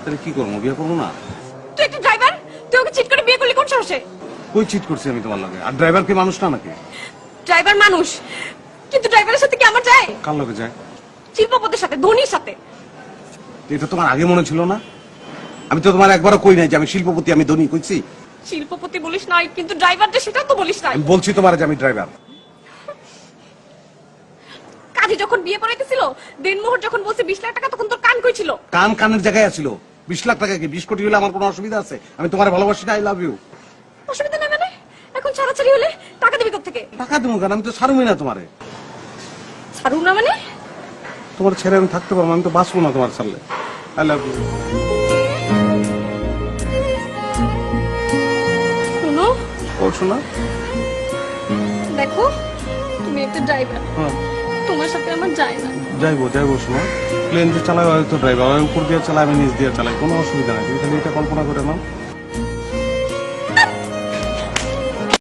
তাহলে কি করবো, বিয়ে করবো না? তুই একটা ড্রাইভার, তুই ওকে চিট করে বিয়ে করলি কোন সাহসে? কই চিট করছি আমি তোমার লগে? আর ড্রাইভার কি মানুষ না নাকি? ড্রাইভার মানুষ, কিন্তু ড্রাইভারের সাথে কি আমার যায়? কার লগে যায়? শিল্পপতির সাথে, ধোনির সাথে। এটা তোমার আগে মনে ছিল না? আমি তো তোমার একবারও কই নাই যে আমি শিল্পপতি, আমি ধনী কইছি? শিল্পপতি বলিস নাই, কিন্তু ড্রাইভার যে সেটাও তো বলিস নাই। আমি বলছি তোমার যে আমি ড্রাইভার। কাজী যখন বিয়ে পড়াইতেছিল, দিনমোহর যখন বলছে 20 লাখ টাকা, তখন তোর কান কই ছিল? কান কানের জায়গায় আছিল। 20 লাখ টাকা কি 20 কোটি হলে আমার কোনো অসুবিধা আছে? আমি তোমার ভালোবাসি না, আই লাভ ইউ। অসুবিধা নেই মানে? এখন ছাড়াছাড়ি হলে টাকা দিবি কোত্থেকে? টাকা দেবো কেন? আমি তো ছাড়বই না তোমারে। ছাড়ু না মানে? তোমার ছেড়ে আমি থাকতে পারবো না, আমি তো বাঁচবো না তোমার ছাড়লে। I love you. শোনো, বলছো না? দেখো, তুমি একটা ড্রাইভার, হ্যাঁ তোমার সাথে আমার যায় না। যাইবো শোনো। প্লেন যে চালায় হয়তো ড্রাইভার, উপর দিয়ে চালায়, আমি নিচ দিয়ে চালাই, কোনো অসুবিধা নেই। তুমি খালি এটা কল্পনা করে নাও।